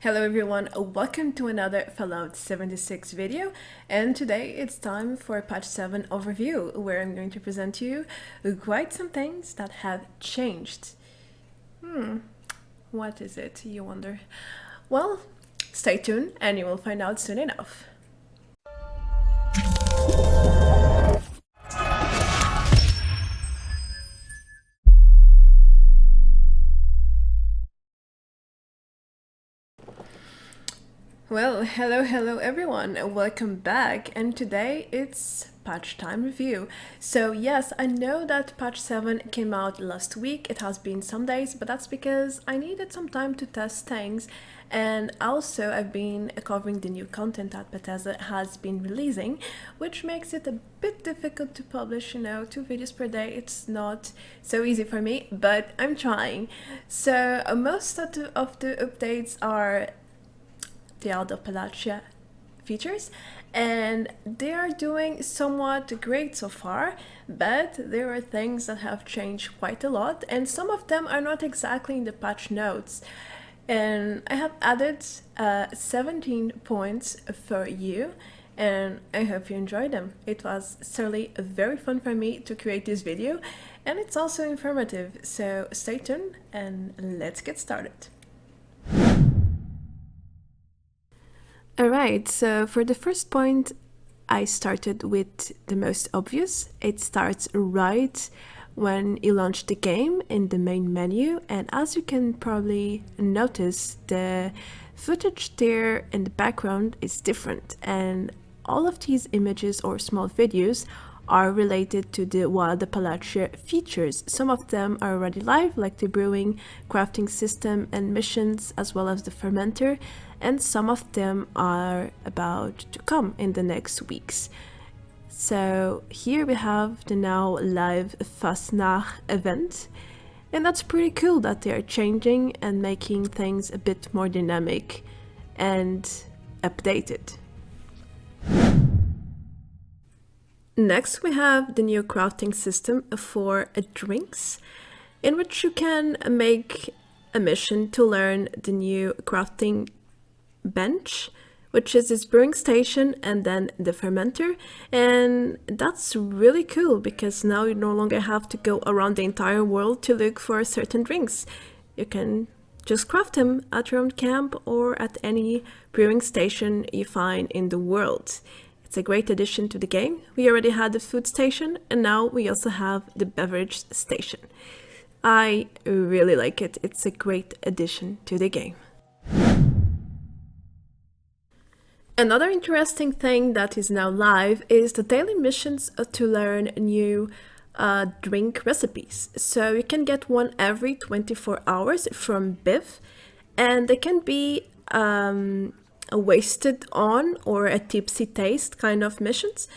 Hello everyone, welcome to another Fallout 76 video, and today it's time for a patch 7 overview where I'm going to present you quite some things that have changed. What is it, you wonder? Well, stay tuned and you will find out soon enough. Well, hello everyone, and welcome back, and today it's patch time review. So yes, I know that patch 7 came out last week. It has been some days, but that's because I needed some time to test things, and also I've been covering the new content that Bethesda has been releasing, which makes it a bit difficult to publish, 2 videos per day. It's not so easy for me, but I'm trying. So most of the updates are the Aldo Palacia features, and they are doing somewhat great so far, but there are things that have changed quite a lot, and some of them are not exactly in the patch notes. And I have added 17 points for you, and I hope you enjoyed them. It was certainly very fun for me to create this video, and it's also informative, so stay tuned and let's get started. Alright, so for the first point, I started with the most obvious. It starts right when you launch the game in the main menu, and as you can probably notice, the footage there in the background is different, and all of these images or small videos are related to the Wild Appalachia features. Some of them are already live, like the brewing, crafting system and missions, as well as the fermenter, and some of them are about to come in the next weeks. So here we have the now live Fastnacht event, and that's pretty cool that they are changing and making things a bit more dynamic and updated. Next, we have the new crafting system for drinks, in which you can make a mission to learn the new crafting bench, which is this brewing station and then the fermenter. And that's really cool because now you no longer have to go around the entire world to look for certain drinks. You can just craft them at your own camp or at any brewing station you find in the world. It's a great addition to the game. We already had the food station, and now we also have the beverage station. I really like it. It's a great addition to the game. Another interesting thing that is now live is the daily missions to learn new drink recipes. So you can get one every 24 hours from Bev, and they can be a wasted on or a tipsy taste kind of missions.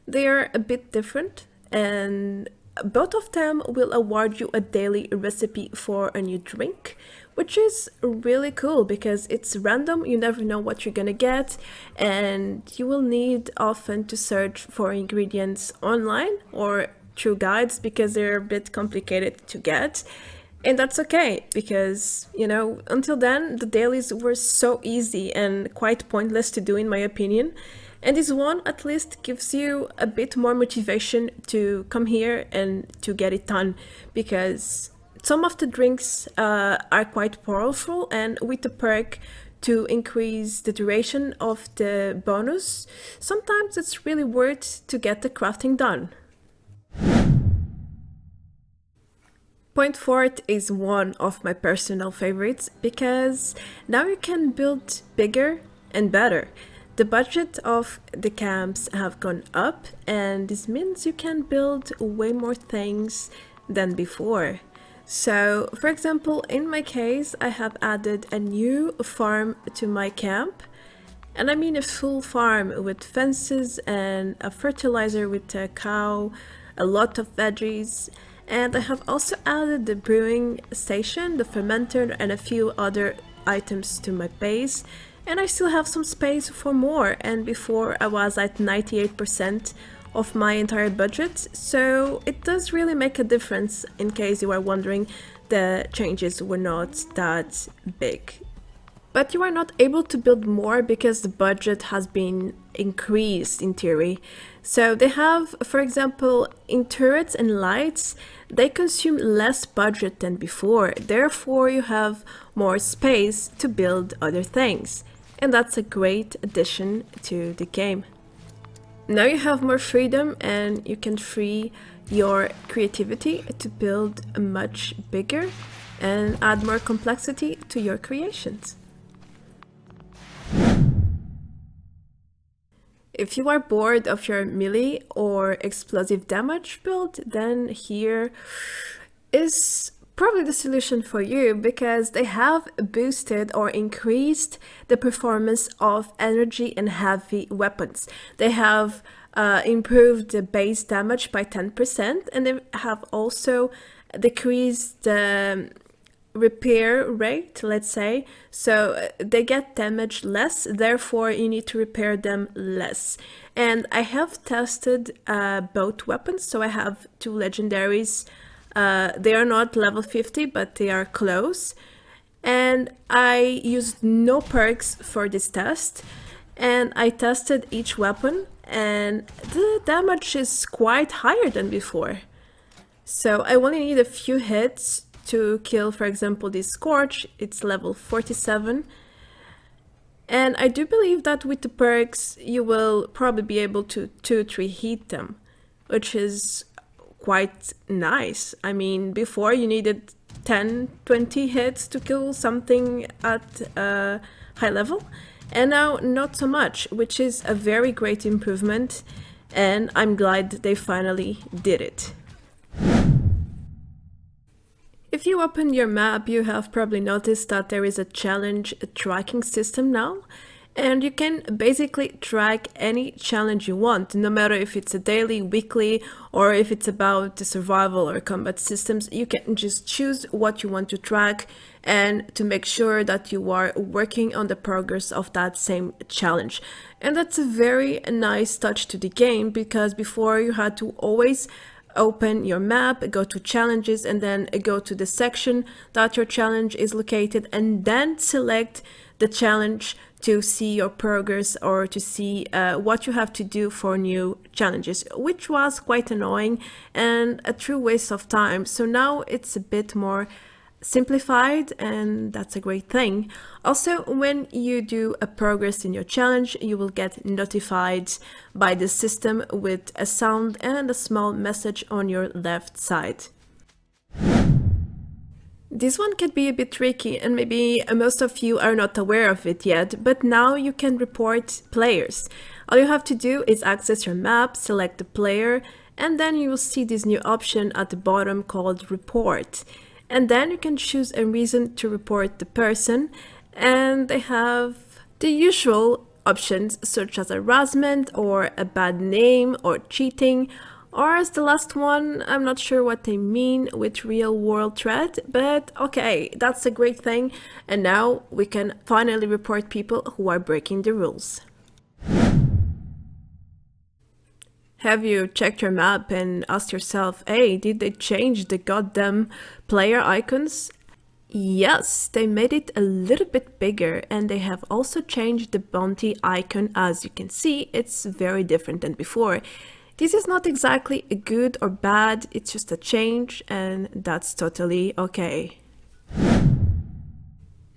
They are a bit different, and both of them will award you a daily recipe for a new drink, which is really cool because it's random. You never know what you're gonna get, and you will need often to search for ingredients online or through guides because they're a bit complicated to get. And that's okay, because, until then, the dailies were so easy and quite pointless to do, in my opinion. And this one at least gives you a bit more motivation to come here and to get it done, because some of the drinks are quite powerful, and with the perk to increase the duration of the bonus, sometimes it's really worth to get the crafting done. Point 4 is one of my personal favorites because now you can build bigger and better. The budget of the camps have gone up, and this means you can build way more things than before. So, for example, in my case, I have added a new farm to my camp, and I mean a full farm with fences and a fertilizer with a cow, a lot of veggies. And I have also added the brewing station, the fermenter, and a few other items to my base. And I still have some space for more, and before I was at 98% of my entire budget, so it does really make a difference. In case you are wondering, the changes were not that big. But you are not able to build more because the budget has been increased in theory. So they have, for example, in turrets and lights, they consume less budget than before. Therefore, you have more space to build other things. And that's a great addition to the game. Now you have more freedom and you can free your creativity to build a much bigger and add more complexity to your creations. If you are bored of your melee or explosive damage build, then here is probably the solution for you, because they have boosted or increased the performance of energy and heavy weapons. They have improved the base damage by 10%, and they have also decreased the repair rate, let's say. So they get damaged less, therefore you need to repair them less. And I have tested both weapons, so I have two legendaries. They are not level 50, but they are close. And I used no perks for this test. And I tested each weapon, and the damage is quite higher than before. So I only need a few hits to kill, for example, this Scorch. It's level 47. And I do believe that with the perks, you will probably be able to 2-3 hit them, which is quite nice. I mean, before you needed 10-20 hits to kill something at a high level, and now not so much, which is a very great improvement, and I'm glad they finally did it. If you open your map, you have probably noticed that there is a challenge tracking system now, and you can basically track any challenge you want, no matter if it's a daily, weekly, or if it's about the survival or combat systems. You can just choose what you want to track and to make sure that you are working on the progress of that same challenge. And that's a very nice touch to the game, because before you had to always open your map, go to challenges, and then go to the section that your challenge is located, and then select the challenge to see your progress or to see what you have to do for new challenges, which was quite annoying and a true waste of time. So now it's a bit more simplified, and that's a great thing. Also, when you do a progress in your challenge, you will get notified by the system with a sound and a small message on your left side. This one can be a bit tricky, and maybe most of you are not aware of it yet, but now you can report players. All you have to do is access your map, select the player, and then you will see this new option at the bottom called Report. And then you can choose a reason to report the person, and they have the usual options such as harassment or a bad name or cheating, or as the last one, I'm not sure what they mean with real world threat, but okay, that's a great thing. And now we can finally report people who are breaking the rules. Have you checked your map and asked yourself, hey, did they change the goddamn player icons? Yes, they made it a little bit bigger, and they have also changed the bounty icon. As you can see, it's very different than before. This is not exactly a good or bad, it's just a change, and that's totally okay.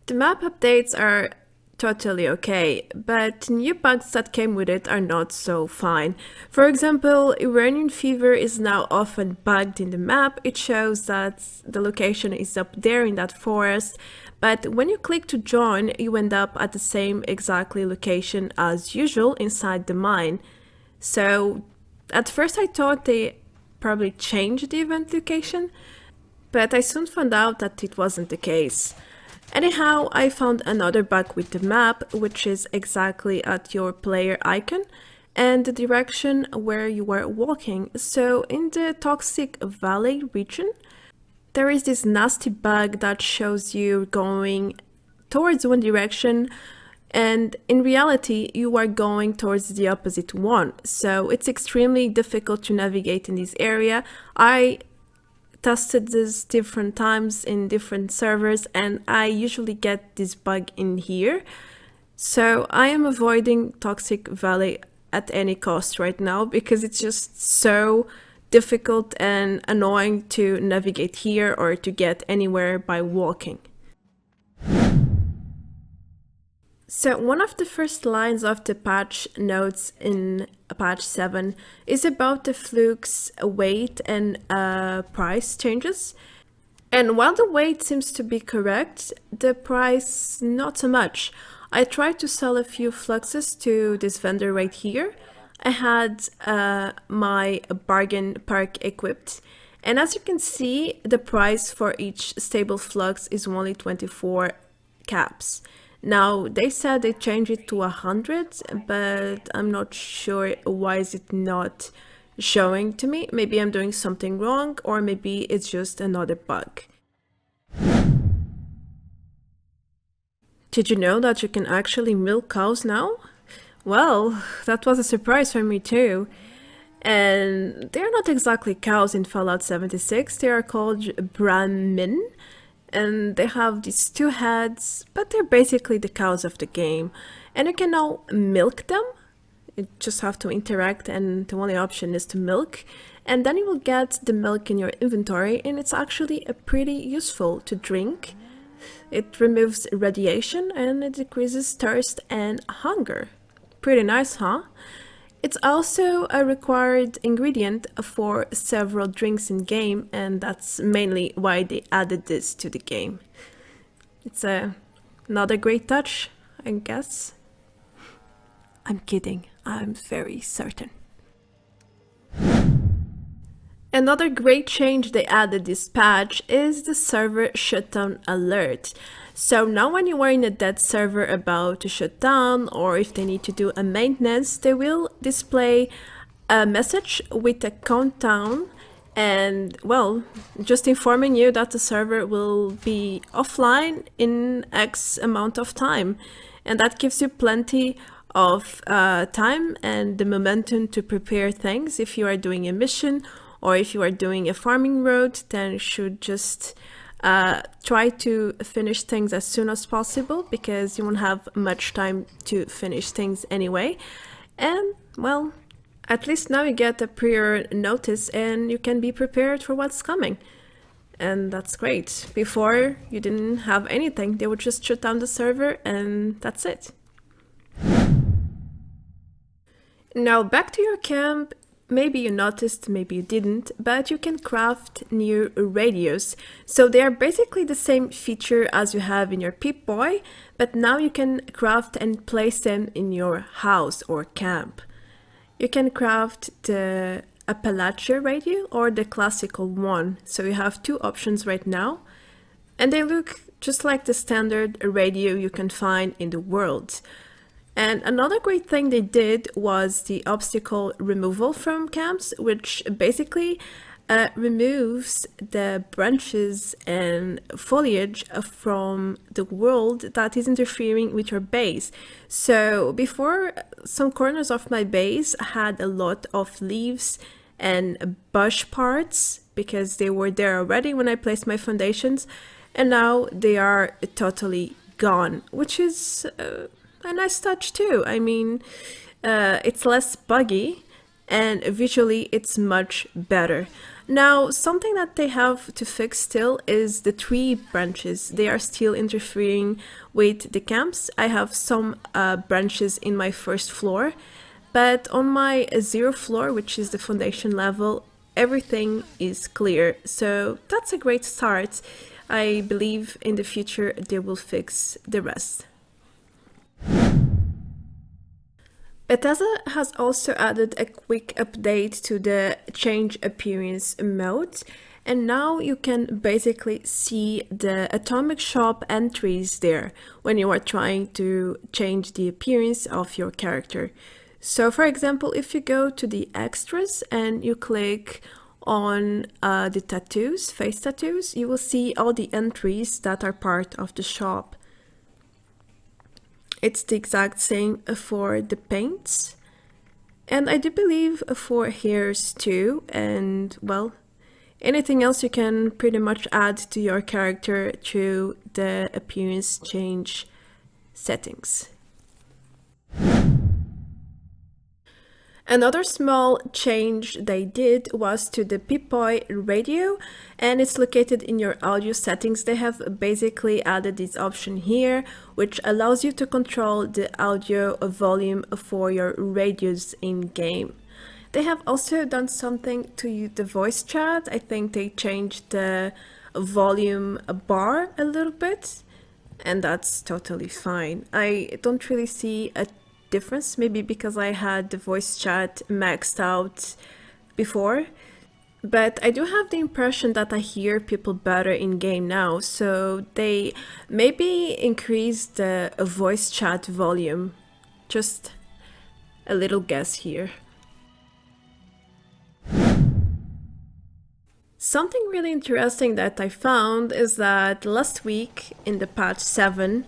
The map updates are totally okay, but new bugs that came with it are not so fine. For example, Iranian fever is now often bugged in the map. It shows that the location is up there in that forest, but when you click to join, you end up at the same exactly location as usual inside the mine. So at first I thought they probably changed the event location, but I soon found out that it wasn't the case. Anyhow, I found another bug with the map, which is exactly at your player icon and the direction where you are walking. So in the Toxic Valley region, there is this nasty bug that shows you going towards one direction, and in reality, you are going towards the opposite one. So it's extremely difficult to navigate in this area. I tested this different times in different servers, and I usually get this bug in here. So I am avoiding Toxic Valley at any cost right now because it's just so difficult and annoying to navigate here or to get anywhere by walking. So one of the first lines of the patch notes in patch 7 is about the Flux weight and price changes. And while the weight seems to be correct, the price not so much. I tried to sell a few Fluxes to this vendor right here. I had my bargain perk equipped. And as you can see, the price for each stable Flux is only 24 caps. Now, they said they changed it to 100, but I'm not sure why is it not showing to me. Maybe I'm doing something wrong, or maybe it's just another bug. Did you know that you can actually milk cows now? Well, that was a surprise for me too. And they're not exactly cows in Fallout 76, they are called Brahmin. And they have these two heads, but they're basically the cows of the game. And you can now milk them. You just have to interact, and the only option is to milk. And then you will get the milk in your inventory, and it's actually pretty useful to drink. It removes radiation and it decreases thirst and hunger. Pretty nice, huh? It's also a required ingredient for several drinks in game, and that's mainly why they added this to the game. It's another great touch, I guess. I'm kidding, I'm very certain. Another great change they added this patch is the server shutdown alert. So now when you are in a dead server about to shut down, or if they need to do a maintenance, they will display a message with a countdown and, well, just informing you that the server will be offline in X amount of time. And that gives you plenty of time and the momentum to prepare things. If you are doing a mission or if you are doing a farming road, then you should just try to finish things as soon as possible, because you won't have much time to finish things anyway. And, well, at least now you get a prior notice and you can be prepared for what's coming. And that's great. Before, you didn't have anything. They would just shut down the server and that's it. Now back to your camp. Maybe you noticed, maybe you didn't, but you can craft new radios. So they are basically the same feature as you have in your Pip-Boy, but now you can craft and place them in your house or camp. You can craft the Appalachia radio or the classical one. So you have two options right now, and they look just like the standard radio you can find in the world. And another great thing they did was the obstacle removal from camps, which basically removes the branches and foliage from the world that is interfering with your base. So before, some corners of my base had a lot of leaves and bush parts because they were there already when I placed my foundations, and now they are totally gone, which is a nice touch too. I mean, it's less buggy and visually it's much better. Now, something that they have to fix still is the tree branches. They are still interfering with the camps. I have some branches in my first floor, but on my 0 floor, which is the foundation level, everything is clear. So that's a great start. I believe in the future they will fix the rest. Bethesda has also added a quick update to the change appearance mode, and now you can basically see the atomic shop entries there when you are trying to change the appearance of your character. So for example, if you go to the extras and you click on the tattoos, face tattoos, you will see all the entries that are part of the shop. It's the exact same for the paints, and I do believe for hairs too, and well, Anything else you can pretty much add to your character through the appearance change settings. Another small change they did was to the Pip-Boy radio, and it's located in your audio settings. They have basically added this option here, which allows you to control the audio volume for your radios in-game. They have also done something to the voice chat. I think they changed the volume bar a little bit, and that's totally fine. I don't really see a difference, maybe because I had the voice chat maxed out before, but I do have the impression that I hear people better in game now, so they maybe increased the voice chat volume. Just a little guess here. Something really interesting that I found is that last week in the patch 7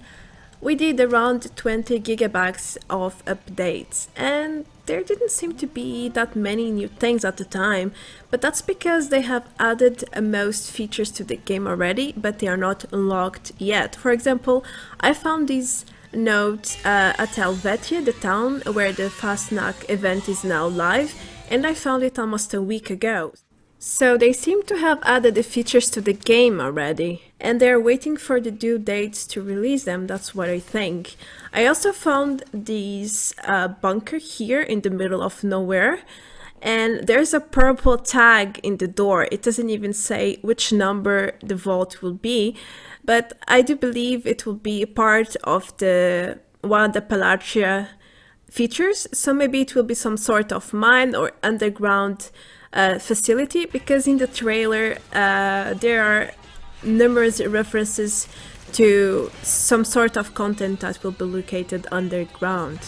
we did around 20 gigabytes of updates, and there didn't seem to be that many new things at the time, but that's because they have added most features to the game already, but they are not unlocked yet. For example, I found these notes at Helvetia, the town where the Fastnac event is now live, and I found it almost a week ago. So they seem to have added the features to the game already, and they're waiting for the due dates to release them, that's what I think. I also found these bunker here in the middle of nowhere, and there's a purple tag in the door. It doesn't even say which number the vault will be, but I do believe it will be a part of the one of the Palatia features, so maybe it will be some sort of mine or underground facility, because in the trailer there are numerous references to some sort of content that will be located underground.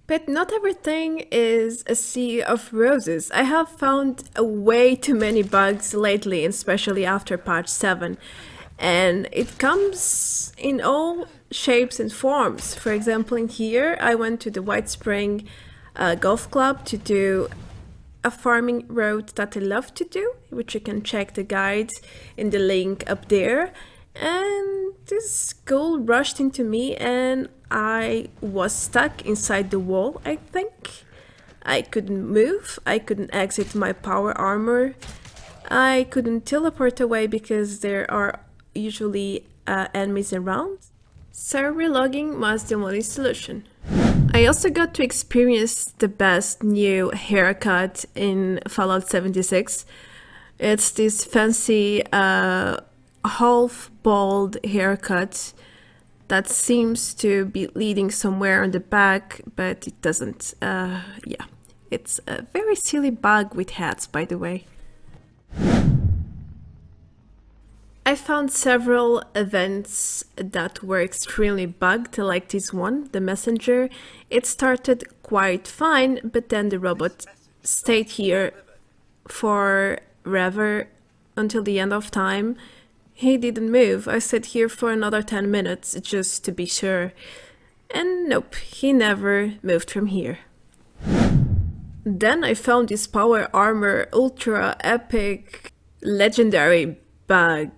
But not everything is a sea of roses. I have found way too many bugs lately, especially after patch 7. And it comes in all shapes and forms. For example, in here, I went to the White Spring Golf Club to do a farming road that I love to do, which you can check the guide in the link up there. And this ghoul rushed into me and I was stuck inside the wall, I think. I couldn't move, I couldn't exit my power armor, I couldn't teleport away because there are usually enemies around. So relogging was the only solution. I also got to experience the best new haircut in Fallout 76. It's this fancy half bald haircut that seems to be leading somewhere on the back, but it doesn't. Yeah, it's a very silly bug with hats, by the way. I found several events that were extremely bugged, like this one, the messenger. It started quite fine, but then the robot stayed here forever until the end of time. He didn't move. I sat here for another 10 minutes just to be sure. And nope, he never moved from here. Then I found this power armor ultra epic legendary bug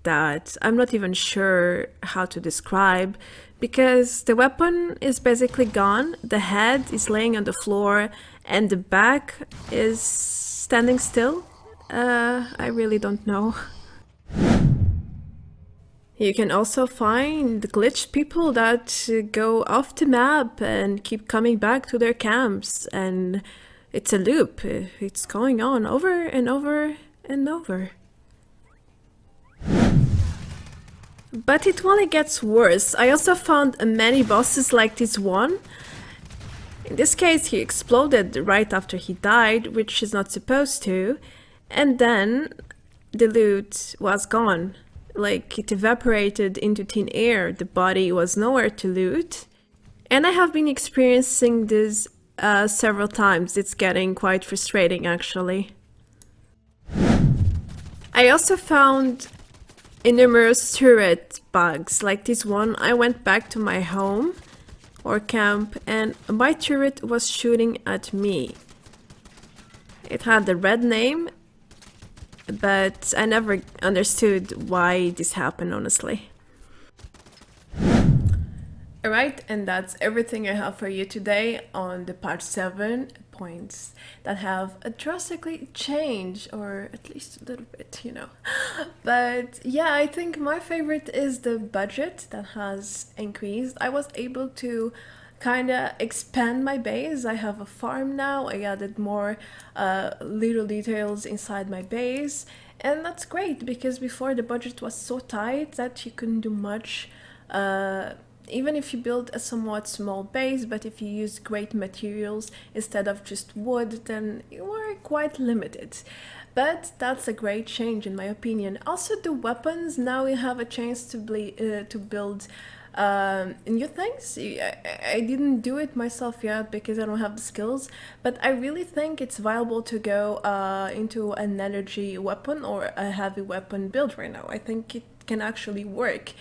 that I'm not even sure how to describe, because the weapon is basically gone, the head is laying on the floor, and the back is standing still. I really don't know. You can also find glitch people that go off the map and keep coming back to their camps, and it's a loop. It's going on over and over and over. But it only gets worse. I also found many bosses like this one. In this case, he exploded right after he died, which is not supposed to, and then the loot was gone. Like, it evaporated into thin air, the body was nowhere to loot. And I have been experiencing this several times. It's getting quite frustrating, actually. I also found numerous turret bugs, like this one. I went back to my home or camp and my turret was shooting at me. It had the red name, but I never understood why this happened, honestly. Alright, and that's everything I have for you today on the part 7 points that have drastically changed, or at least a little bit, you know. But yeah, I think my favorite is the budget that has increased. I was able to kind of expand my base. I have a farm now. I added more little details inside my base, and that's great because before the budget was so tight that you couldn't do much. Even if you build a somewhat small base, but if you use great materials instead of just wood, then you are quite limited. But that's a great change in my opinion. Also, the weapons, now you have a chance to build new things. I didn't do it myself yet because I don't have the skills, but I really think it's viable to go into an energy weapon or a heavy weapon build right now. I think it can actually work.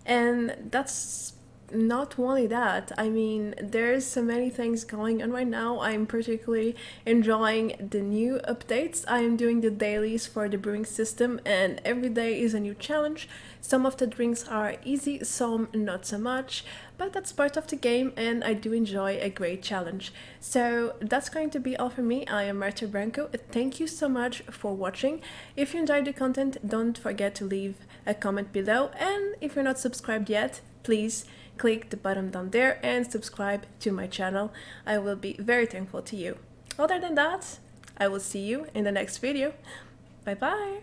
And that's not only that, I mean, there's so many things going on right now. I'm particularly enjoying the new updates. I am doing the dailies for the brewing system, and every day is a new challenge. Some of the drinks are easy, some not so much, but that's part of the game, and I do enjoy a great challenge. So that's going to be all for me. I am Marta Branco. Thank you so much for watching. If you enjoyed the content, don't forget to leave a comment below, and if you're not subscribed yet, please click the button down there and subscribe to my channel. I will be very thankful to you. Other than that, I will see you in the next video. Bye bye!